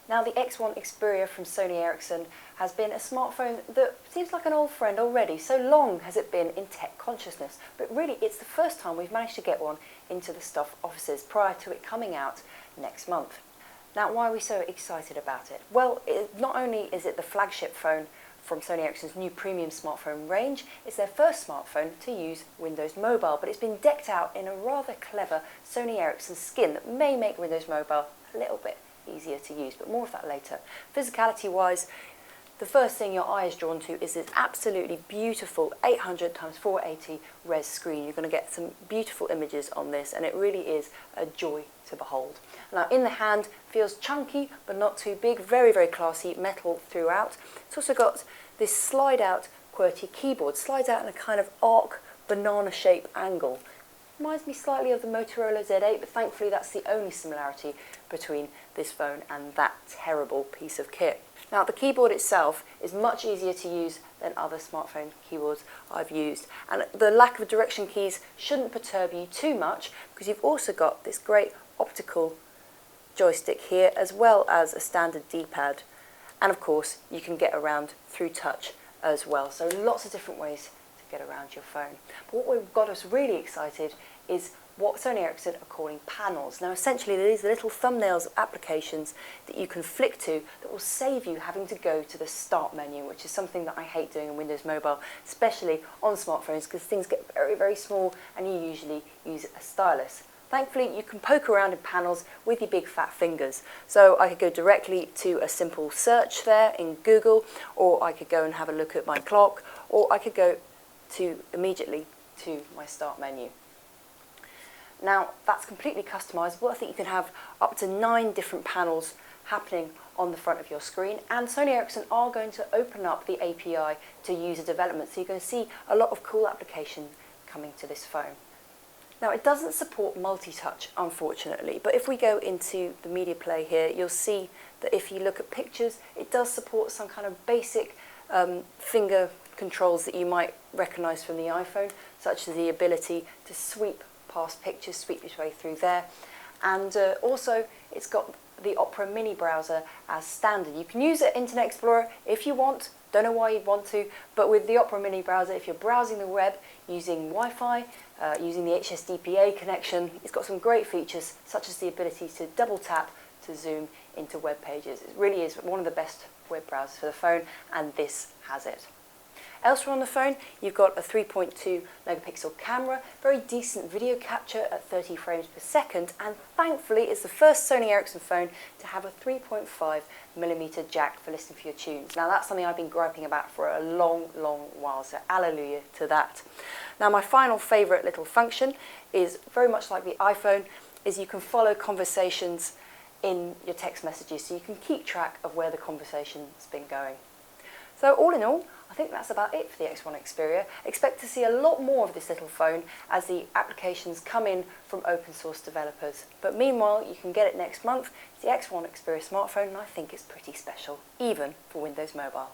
Now the X1 Xperia from Sony Ericsson has been a smartphone that seems like an old friend already, so long has it been in tech consciousness, but really it's the first time we've managed to get one into the staff offices prior to it coming out next month. Now why are we so excited about it? Well, not only is it the flagship phone from Sony Ericsson's new premium smartphone range, it's their first smartphone to use Windows Mobile, but it's been decked out in a rather clever Sony Ericsson skin that may make Windows Mobile a little bit easier to use, but more of that later. Physicality wise, the first thing your eye is drawn to is this absolutely beautiful 800x480 res screen. You're going to get some beautiful images on this, and it really is a joy to behold. Now in the hand, feels chunky but not too big, very, very classy, metal throughout. It's also got this slide out QWERTY keyboard, slides out in a kind of arc banana shape angle. Reminds me slightly of the Motorola Z8, but thankfully that's the only similarity between this phone and that terrible piece of kit. Now the keyboard itself is much easier to use than other smartphone keyboards I've used, and the lack of direction keys shouldn't perturb you too much because you've also got this great optical joystick here as well as a standard D-pad, and of course you can get around through touch as well, so lots of different ways to get around your phone. But what got us really excited is what Sony Ericsson are calling panels. Now essentially these are little thumbnails of applications that you can flick to that will save you having to go to the start menu, which is something that I hate doing in Windows Mobile, especially on smartphones because things get very, very small and you usually use a stylus. Thankfully you can poke around in panels with your big fat fingers. So I could go directly to a simple search there in Google, or I could go and have a look at my clock, or I could go immediately to my start menu. Now that's completely customizable. I think you can have up to 9 different panels happening on the front of your screen, and Sony Ericsson are going to open up the API to user development, so you're going to see a lot of cool application coming to this phone. Now it doesn't support multi-touch unfortunately, but if we go into the media play here, you'll see that if you look at pictures, it does support some kind of basic finger controls that you might recognize from the iPhone, such as the ability to sweep past pictures, sweep your way through there, and also it's got the Opera mini browser as standard. You can use it Internet Explorer if you want, don't know why you'd want to, but with the Opera mini browser, if you're browsing the web using Wi-Fi, using the HSDPA connection, it's got some great features such as the ability to double tap to zoom into web pages. It really is one of the best web browsers for the phone, and this has it. Elsewhere on the phone, you've got a 3.2 megapixel camera, very decent video capture at 30 frames per second, and thankfully it's the first Sony Ericsson phone to have a 3.5mm jack for listening for your tunes. Now that's something I've been griping about for a long, long while, so hallelujah to that. Now my final favourite little function is very much like the iPhone, is you can follow conversations in your text messages, so you can keep track of where the conversation's been going. So all in all, I think that's about it for the X1 Xperia. Expect to see a lot more of this little phone as the applications come in from open source developers. But meanwhile, you can get it next month. It's the X1 Xperia smartphone, and I think it's pretty special, even for Windows Mobile.